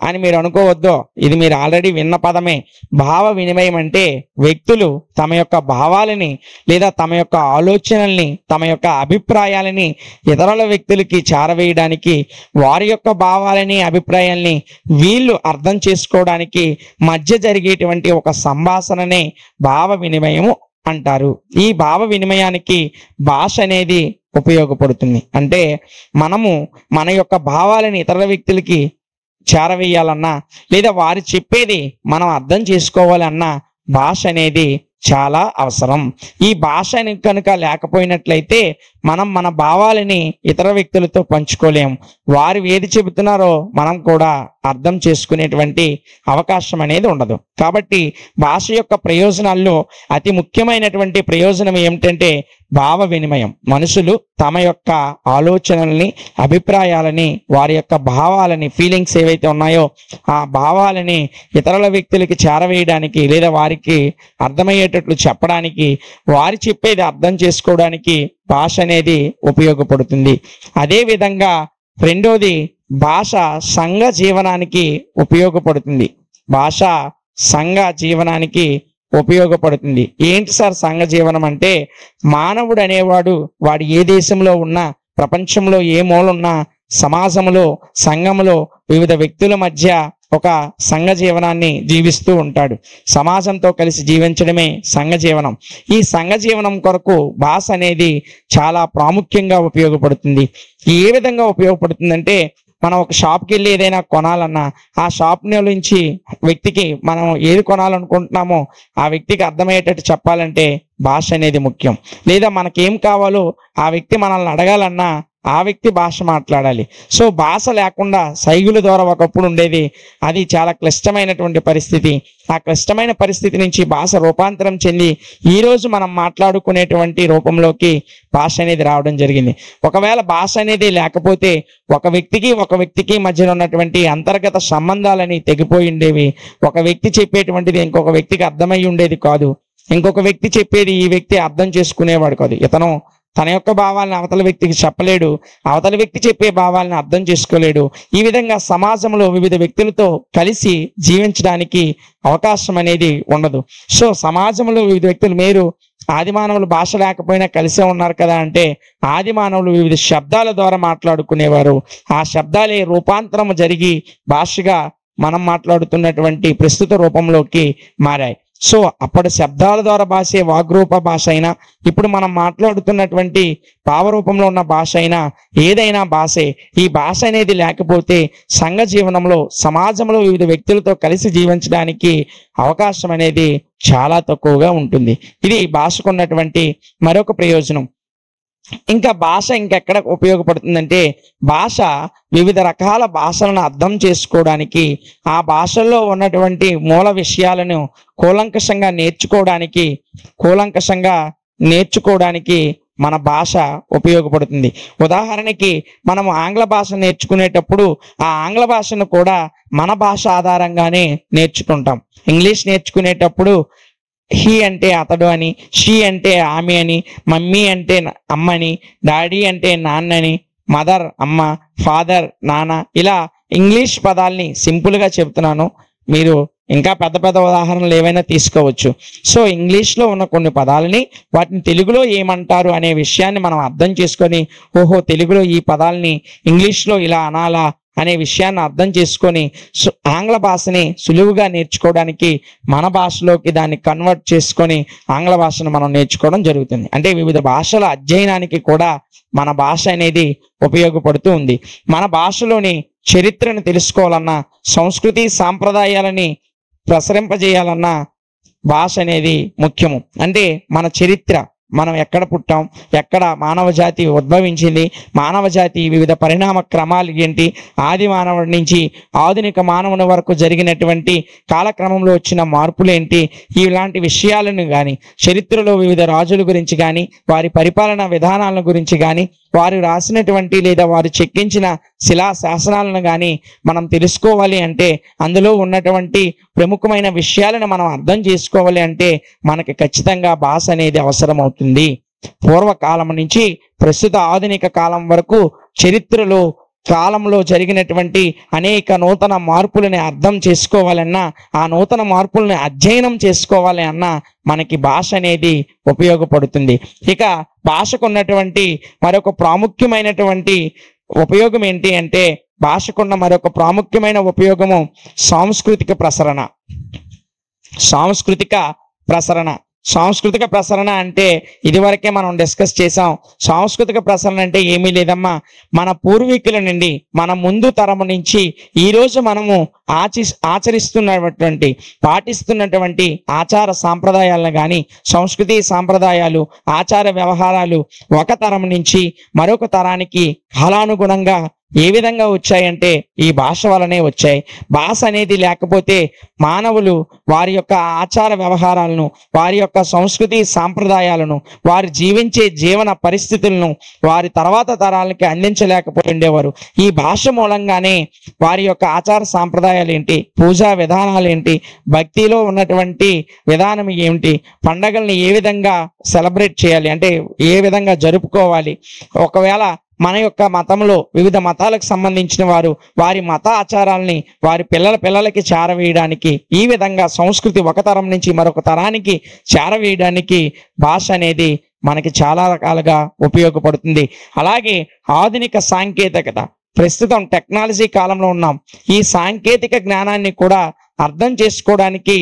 అని మీరు అనుకోవద్దో, ఇది మీరు ఆల్రెడీ విన్న పదమే. భావ వినిమయం అంటే వ్యక్తులు తమ యొక్క భావాలని లేదా తమ యొక్క ఆలోచనల్ని, తమ యొక్క అభిప్రాయాలని ఇతరుల వ్యక్తులకి చేరవేయడానికి, వారి యొక్క భావాలని అభిప్రాయాల్ని వీళ్ళు అర్థం చేసుకోవడానికి మధ్య జరిగేటువంటి ఒక సంభాషణనే భావ వినిమయము అంటారు. ఈ భావ వినిమయానికి భాష అనేది ఉపయోగపడుతుంది. అంటే మనము మన యొక్క భావాలని ఇతర వ్యక్తులకి చేరవేయాలన్నా లేదా వారు చెప్పేది మనం అర్థం చేసుకోవాలన్నా భాష అనేది చాలా అవసరం. ఈ భాష కనుక లేకపోయినట్లయితే మనం మన భావాలని ఇతర వ్యక్తులతో పంచుకోలేము. వారు ఏది చెబుతున్నారో మనం కూడా అర్థం చేసుకునేటువంటి అవకాశం అనేది ఉండదు. కాబట్టి భాష యొక్క ప్రయోజనాల్లో అతి ముఖ్యమైనటువంటి ప్రయోజనం ఏమిటంటే భావ వినిమయం. మనుషులు తమ యొక్క ఆలోచనల్ని, అభిప్రాయాలని, వారి యొక్క భావాలని, ఫీలింగ్స్ ఏవైతే ఉన్నాయో ఆ భావాలని ఇతరుల వ్యక్తులకి చేరవేయడానికి లేదా వారికి అర్థమయ్యేటట్లు చెప్పడానికి, వారి చెప్పేది అర్థం చేసుకోవడానికి భాష అనేది ఉపయోగపడుతుంది. అదేవిధంగా రెండోది, భాష సంఘ జీవనానికి ఉపయోగపడుతుంది. భాష సంఘ జీవనానికి ఉపయోగపడుతుంది. ఏంటి సార్ సంఘ జీవనం అంటే? మానవుడు అనేవాడు వాడు ఏ దేశంలో ఉన్నా, ప్రపంచంలో ఏ మూలున్నా, సమాజంలో, సంఘంలో వివిధ వ్యక్తుల మధ్య ఒక సంఘ జీవనాన్ని జీవిస్తూ ఉంటాడు. సమాజంతో కలిసి జీవించడమే సంఘ జీవనం. ఈ సంఘ జీవనం కొరకు భాష అనేది చాలా ప్రాముఖ్యంగా ఉపయోగపడుతుంది. ఏ విధంగా ఉపయోగపడుతుందంటే, మనం ఒక షాప్కి వెళ్ళి ఏదైనా కొనాలన్నా ఆ షాప్ నుంచి వ్యక్తికి మనం ఏది కొనాలనుకుంటున్నామో ఆ వ్యక్తికి అర్థమయ్యేటట్టు చెప్పాలంటే భాష అనేది ముఖ్యం. లేదా మనకేం కావాలో ఆ వ్యక్తి మనల్ని అడగాలన్నా ఆ వ్యక్తి భాష మాట్లాడాలి. సో భాష లేకుండా సైగుల ద్వారా ఒకప్పుడు ఉండేది. అది చాలా క్లిష్టమైనటువంటి పరిస్థితి. ఆ క్లిష్టమైన పరిస్థితి నుంచి భాష రూపాంతరం చెంది ఈరోజు మనం మాట్లాడుకునేటువంటి రూపంలోకి భాష అనేది రావడం జరిగింది. ఒకవేళ భాష అనేది లేకపోతే ఒక వ్యక్తికి మధ్యలో ఉన్నటువంటి అంతర్గత సంబంధాలని తెగిపోయి ఉండేవి. ఒక వ్యక్తి చెప్పేటువంటిది ఇంకొక వ్యక్తికి అర్థమై ఉండేది కాదు. ఇంకొక వ్యక్తి చెప్పేది ఈ వ్యక్తి అర్థం చేసుకునేవాడు కాదు. ఇతను తన యొక్క భావాలను అవతల వ్యక్తికి చెప్పలేడు, అవతల వ్యక్తి చెప్పే భావాలను అర్థం చేసుకోలేడు. ఈ విధంగా సమాజంలో వివిధ వ్యక్తులతో కలిసి జీవించడానికి అవకాశం అనేది ఉండదు. సో సమాజంలో వివిధ వ్యక్తులు, మీరు ఆది మానవులు భాష లేకపోయినా కలిసే ఉన్నారు కదా అంటే, ఆది మానవులు వివిధ శబ్దాల ద్వారా మాట్లాడుకునేవారు. ఆ శబ్దాలే రూపాంతరం జరిగి భాషగా మనం మాట్లాడుతున్నటువంటి ప్రస్తుత రూపంలోకి మారాయి. సో అప్పటి శబ్దాల ద్వారా భాషే వాగ్రూప భాష అయినా, ఇప్పుడు మనం మాట్లాడుతున్నటువంటి భావరూపంలో ఉన్న భాష అయినా, ఏదైనా భాషే. ఈ భాష అనేది లేకపోతే సంఘ జీవనంలో, సమాజంలో వివిధ వ్యక్తులతో కలిసి జీవించడానికి అవకాశం అనేది చాలా తక్కువగా ఉంటుంది. ఇది భాషకున్నటువంటి మరొక ప్రయోజనం. ఇంకా భాష ఇంకెక్కడ ఉపయోగపడుతుందంటే, భాష వివిధ రకాల భాషలను అర్థం చేసుకోవడానికి, ఆ భాషల్లో ఉన్నటువంటి మూల విషయాలను కూలంకషంగా నేర్చుకోవడానికి మన భాష ఉపయోగపడుతుంది. ఉదాహరణకి మనం ఆంగ్ల భాష నేర్చుకునేటప్పుడు ఆ ఆంగ్ల భాషను కూడా మన భాష ఆధారంగానే నేర్చుకుంటాం. ఇంగ్లీష్ నేర్చుకునేటప్పుడు హీ అంటే అతడు అని, షీ అంటే ఆమె అని, మమ్మీ అంటే అమ్మని, డాడీ అంటే నాన్నని, మదర్ అమ్మ, ఫాదర్ నాన్న, ఇలా ఇంగ్లీష్ పదాలని సింపుల్గా చెప్తున్నాను. మీరు ఇంకా పెద్ద పెద్ద ఉదాహరణలు ఏవైనా తీసుకోవచ్చు. సో ఇంగ్లీష్లో ఉన్న కొన్ని పదాలని వాటిని తెలుగులో ఏమంటారు అనే విషయాన్ని మనం అర్థం చేసుకొని, ఓహో తెలుగులో ఈ పదాలని ఇంగ్లీష్లో ఇలా అనాలా అనే విషయాన్ని అర్థం చేసుకొని ఆంగ్ల భాషని సులువుగా నేర్చుకోవడానికి మన భాషలోకి దాన్ని కన్వర్ట్ చేసుకొని ఆంగ్ల భాషను మనం నేర్చుకోవడం జరుగుతుంది. అంటే వివిధ భాషల అధ్యయనానికి కూడా మన భాష అనేది ఉపయోగపడుతూ ఉంది. మన భాషలోని చరిత్రను తెలుసుకోవాలన్నా, సంస్కృతి సాంప్రదాయాలని ప్రసరింపజేయాలన్నా భాష అనేది ముఖ్యము. అంటే మన చరిత్ర, మనం ఎక్కడ పుట్టాం, ఎక్కడ మానవ జాతి ఉద్భవించింది, మానవ జాతి వివిధ పరిణామ క్రమాలు ఏంటి, ఆది మానవుడి నుంచి ఆధునిక మానవుని వరకు జరిగినటువంటి కాలక్రమంలో వచ్చిన మార్పులు ఏంటి, ఇలాంటి విషయాలను కానీ, చరిత్రలో వివిధ రాజుల గురించి కానీ, వారి పరిపాలనా విధానాల గురించి కానీ, వారు రాసినటువంటి లేదా వారు చెక్కించిన శిలా శాసనాలను కానీ మనం తెలుసుకోవాలి అంటే, అందులో ఉన్నటువంటి ప్రముఖమైన విషయాలను మనం అర్థం చేసుకోవాలి అంటే మనకి ఖచ్చితంగా భాష అనేది అవసరం అవుతుంది. పూర్వకాలం నుంచి ప్రస్తుత ఆధునిక కాలం వరకు చరిత్రలో కాలంలో జరిగినటువంటి అనేక నూతన మార్పులని అర్థం చేసుకోవాలన్నా, ఆ నూతన మార్పులని అధ్యయనం చేసుకోవాలి అన్నా మనకి భాష అనేది ఉపయోగపడుతుంది. ఇక భాషకు ఉన్నటువంటి మరొక ప్రాముఖ్యమైనటువంటి ఉపయోగం ఏంటి అంటే, భాషకున్న మరొక ప్రాముఖ్యమైన ఉపయోగము సాంస్కృతిక ప్రసరణ. సాంస్కృతిక ప్రసరణ అంటే ఇదివరకే మనం డిస్కస్ చేసాం. సాంస్కృతిక ప్రసరణ అంటే ఏమీ లేదమ్మా, మన పూర్వీకుల నుండి, మన ముందు తరము నుంచి ఈరోజు మనము ఆచరిస్తున్నటువంటి పాటిస్తున్నటువంటి ఆచార సాంప్రదాయాలను కానీ, సంస్కృతి సాంప్రదాయాలు, ఆచార వ్యవహారాలు ఒక తరం నుంచి మరొక తరానికి కాలానుగుణంగా ఏ విధంగా వచ్చాయంటే ఈ భాష వలనే వచ్చాయి. భాష అనేది లేకపోతే మానవులు వారి యొక్క ఆచార వ్యవహారాలను, వారి యొక్క సంస్కృతి సాంప్రదాయాలను, వారు జీవించే జీవన పరిస్థితులను వారి తర్వాత తరాలకి అందించలేకపోతుండేవారు. ఈ భాష మూలంగానే వారి యొక్క ఆచార సాంప్రదాయాలు ఏంటి, పూజా విధానాలు ఏంటి, భక్తిలో ఉన్నటువంటి విధానం ఏమిటి, పండగల్ని ఏ విధంగా సెలబ్రేట్ చేయాలి అంటే ఏ విధంగా జరుపుకోవాలి, ఒకవేళ మన యొక్క మతంలో వివిధ మతాలకు సంబంధించిన వారు వారి మత ఆచారాలని వారి పిల్లలకి చేరవేయడానికి, ఈ విధంగా సంస్కృతి ఒక తరం నుంచి మరొక తరానికి చేరవేయడానికి భాష అనేది మనకి చాలా రకాలుగా ఉపయోగపడుతుంది. అలాగే ఆధునిక సాంకేతికత, ప్రస్తుతం టెక్నాలజీ కాలంలో ఉన్నాం. ఈ సాంకేతిక జ్ఞానాన్ని కూడా అర్థం చేసుకోవడానికి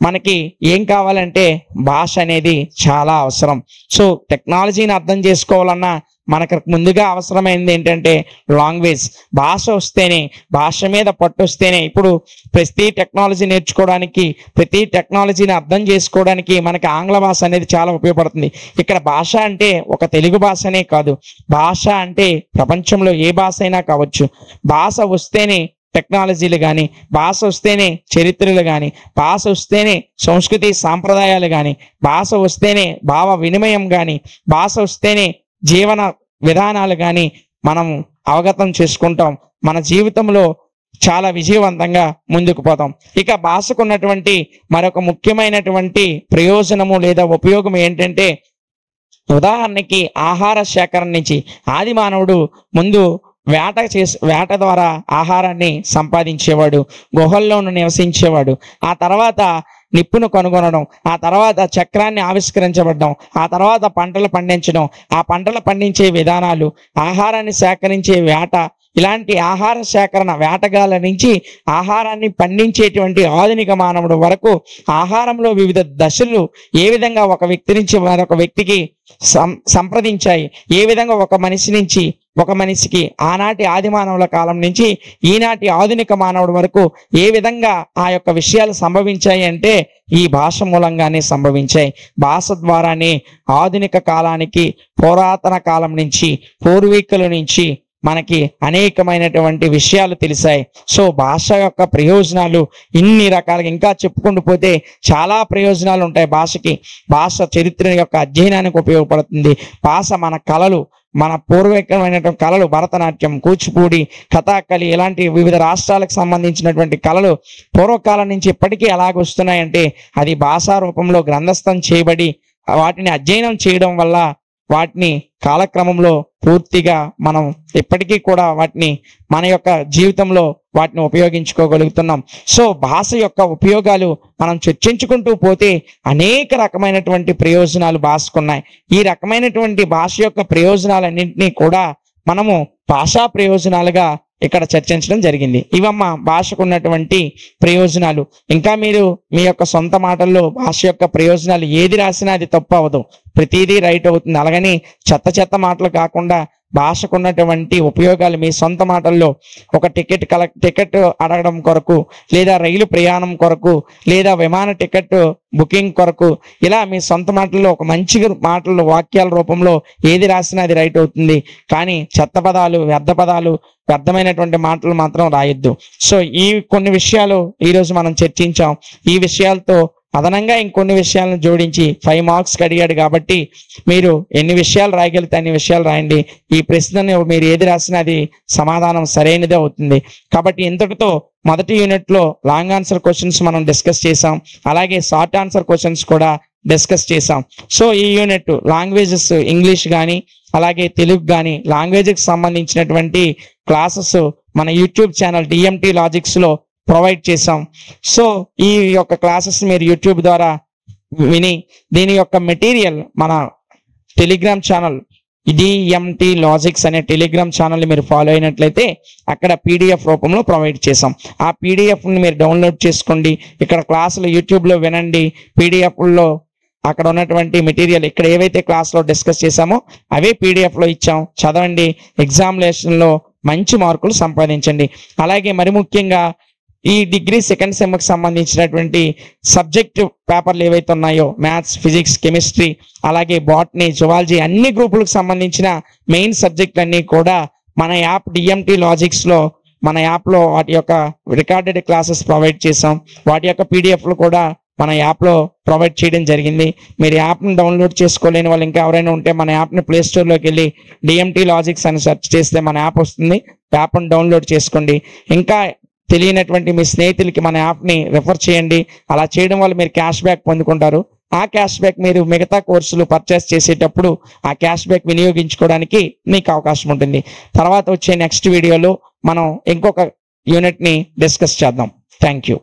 మనకి ఏం కావాలంటే భాష అనేది చాలా అవసరం. సో టెక్నాలజీని అర్థం చేసుకోవాలన్నా మనకు ముందుగా అవసరమైనది ఏంటంటే లాంగ్వేజ్. భాష వస్తేనే, భాష మీద పట్టు వస్తేనే, ఇప్పుడు ప్రతి టెక్నాలజీ నేర్చుకోవడానికి, ప్రతి టెక్నాలజీని అర్థం చేసుకోవడానికి మనకి ఆంగ్ల భాష అనేది చాలా ఉపయోగపడుతుంది. ఇక్కడ భాష అంటే ఒక తెలుగు భాషనే కాదు, భాష అంటే ప్రపంచంలో ఏ భాష అయినా కావచ్చు. భాష వస్తేనే టెక్నాలజీలు కానీ, భాష వస్తేనే చరిత్రలు కానీ, భాష వస్తేనే సంస్కృతి సాంప్రదాయాలు కానీ, భాష వస్తేనే భావ వినిమయం కానీ, భాష వస్తేనే జీవన విధానాలు కానీ మనం అవగతం చేసుకుంటాం. మన జీవితంలో చాలా విజయవంతంగా ముందుకు పోతాం. ఇక భాషకు ఉన్నటువంటి మరొక ముఖ్యమైనటువంటి ప్రయోజనము లేదా ఉపయోగం ఏంటంటే, ఉదాహరణకి ఆహార సేకరణ నుంచి ఆది మానవుడు ముందు వేట ద్వారా ఆహారాన్ని సంపాదించేవాడు, గుహల్లోనూ నివసించేవాడు. ఆ తర్వాత నిప్పును కనుగొనడం, ఆ తర్వాత చక్రాన్ని ఆవిష్కరించబడడం, ఆ తర్వాత పంటలు పండించడం, ఆ పంటలు పండించే విధానాలు, ఆహారాన్ని సేకరించే వేట, ఇలాంటి ఆహార సేకరణ వేటగాళ్ళ నుంచి ఆహారాన్ని పండించేటువంటి ఆధునిక మానవుడు వరకు ఆహారంలో వివిధ దశలు ఏ విధంగా ఒక వ్యక్తి నుంచి మరొక వ్యక్తికి సంప్రదించాయి, ఏ విధంగా ఒక మనిషి నుంచి ఒక మనిషికి ఆనాటి ఆది మానవుల కాలం నుంచి ఈనాటి ఆధునిక మానవుడి వరకు ఏ విధంగా ఆ యొక్క విషయాలు సంభవించాయి అంటే ఈ భాష మూలంగానే సంభవించాయి. భాష ద్వారానే ఆధునిక కాలానికి, పురాతన కాలం నుంచి, పూర్వీకుల నుంచి మనకి అనేకమైనటువంటి విషయాలు తెలిసాయి. సో భాష యొక్క ప్రయోజనాలు ఇన్ని రకాలుగా ఇంకా చెప్పుకుంటూ పోతే చాలా ప్రయోజనాలు ఉంటాయి భాషకి. భాష చరిత్ర యొక్క అధ్యయనానికి ఉపయోగపడుతుంది. భాష మన కళలు, మన పూర్వీకమైనటువంటి కళలు, భరతనాట్యం, కూచిపూడి, కథాకళి ఇలాంటి వివిధ రాష్ట్రాలకు సంబంధించినటువంటి కళలు పూర్వకాలం నుంచి ఇప్పటికీ ఎలాగొస్తున్నాయంటే అది భాషా రూపంలో గ్రంథస్థం చేయబడి వాటిని అధ్యయనం చేయడం వల్ల వాటిని కాలక్రమంలో పూర్తిగా మనం ఇప్పటికీ కూడా వాటిని మన యొక్క జీవితంలో వాటిని ఉపయోగించుకోగలుగుతున్నాం. సో భాష యొక్క ఉపయోగాలు మనం చర్చించుకుంటూ పోతే అనేక రకమైనటువంటి ప్రయోజనాలు భాషకున్నాయి. ఈ రకమైనటువంటి భాష యొక్క ప్రయోజనాలన్నింటినీ కూడా మనము భాషా ప్రయోజనాలుగా ఇక్కడ చర్చించడం జరిగింది. ఇవమ్మ భాషకు ఉన్నటువంటి ప్రయోజనాలు. ఇంకా మీరు మీ యొక్క సొంత మాటల్లో భాష యొక్క ప్రయోజనాలు ఏది రాసినా అది తప్పు అవ్వదు, ప్రతిదీ రైట్ అవుతుంది. అలాగని చెత్త మాటలు కాకుండా భాషకున్నటువంటి ఉపయోగాలు మీ సొంత మాటల్లో ఒక టికెట్ అడగడం కొరకు, లేదా రైలు ప్రయాణం కొరకు, లేదా విమాన టికెట్ బుకింగ్ కొరకు, ఇలా మీ సొంత మాటల్లో ఒక మంచి మాటలు వాక్యాల రూపంలో ఏది రాసినా అది రైట్ అవుతుంది. కానీ చెత్త పదాలు, వ్యర్థ పదాలు, వ్యర్థమైనటువంటి మాటలు మాత్రం రాయొద్దు. సో ఈ కొన్ని విషయాలు ఈరోజు మనం చర్చించాం. ఈ విషయాలతో అదనంగా ఇంకొన్ని విషయాలను జోడించి 5 మార్క్స్కి అడిగాడు కాబట్టి మీరు ఎన్ని విషయాలు రాయగలిగితే అన్ని విషయాలు రాయండి. ఈ ప్రశ్నని మీరు ఏది రాసినా అది సమాధానం సరైనదే అవుతుంది. కాబట్టి ఇంతటితో మొదటి యూనిట్లో లాంగ్ ఆన్సర్ క్వశ్చన్స్ మనం డిస్కస్ చేసాం, అలాగే షార్ట్ ఆన్సర్ క్వశ్చన్స్ కూడా డిస్కస్ చేసాం. సో ఈ యూనిట్ లాంగ్వేజెస్ ఇంగ్లీష్ కానీ అలాగే తెలుగు కానీ లాంగ్వేజ్కి సంబంధించినటువంటి క్లాసెస్ మన యూట్యూబ్ ఛానల్ డిఎంటి లాజిక్స్లో ప్రొవైడ్ చేసాం. సో ఈ యొక్క క్లాసెస్ మీరు యూట్యూబ్ ద్వారా విని దీని యొక్క మెటీరియల్ మన టెలిగ్రామ్ ఛానల్ డిఎంటి లాజిక్స్ అనే టెలిగ్రామ్ ఛానల్ని మీరు ఫాలో అయినట్లయితే అక్కడ పీడిఎఫ్ రూపంలో ప్రొవైడ్ చేసాం. ఆ పీడిఎఫ్ని మీరు డౌన్లోడ్ చేసుకోండి. ఇక్కడ క్లాసులు యూట్యూబ్లో వినండి. పీడిఎఫ్లో అక్కడ ఉన్నటువంటి మెటీరియల్ ఇక్కడ ఏవైతే క్లాస్లో డిస్కస్ చేసామో అవే పీడిఎఫ్లో ఇచ్చాం. చదవండి, ఎగ్జామినేషన్లో మంచి మార్కులు సంపాదించండి. అలాగే మరి ముఖ్యంగా ఈ డిగ్రీ సెకండ్ సెమ్కి సంబంధించినటువంటి సబ్జెక్ట్ పేపర్లు ఏవైతే ఉన్నాయో మ్యాథ్స్, ఫిజిక్స్, కెమిస్ట్రీ, అలాగే బాటనీ, జువాలజీ అన్ని గ్రూపులకు సంబంధించిన మెయిన్ సబ్జెక్టులన్నీ కూడా మన యాప్ డిఎంటి లాజిక్స్లో మన యాప్లో వాటి యొక్క రికార్డెడ్ క్లాసెస్ ప్రొవైడ్ చేసాం. వాటి యొక్క పీడిఎఫ్లు కూడా మన యాప్లో ప్రొవైడ్ చేయడం జరిగింది. మీరు యాప్ని డౌన్లోడ్ చేసుకోలేని వాళ్ళు ఇంకా ఎవరైనా ఉంటే మన యాప్ని ప్లే స్టోర్లోకి వెళ్ళి డిఎంటి లాజిక్స్ అని సెర్చ్ చేస్తే మన యాప్ వస్తుంది. యాప్ని డౌన్లోడ్ చేసుకోండి. ఇంకా తెలియనటువంటి మీ స్నేహితులకి మన యాప్ని రెఫర్ చేయండి. అలా చేయడం వల్ల మీరు క్యాష్ బ్యాక్ పొందుకుంటారు. ఆ క్యాష్ బ్యాక్ మీరు మిగతా కోర్సులు పర్చేస్ చేసేటప్పుడు ఆ క్యాష్ బ్యాక్ వినియోగించుకోవడానికి మీకు అవకాశం ఉంటుంది. తర్వాత వచ్చే నెక్స్ట్ వీడియోలో మనం ఇంకొక యూనిట్ని డిస్కస్ చేద్దాం. Thank you.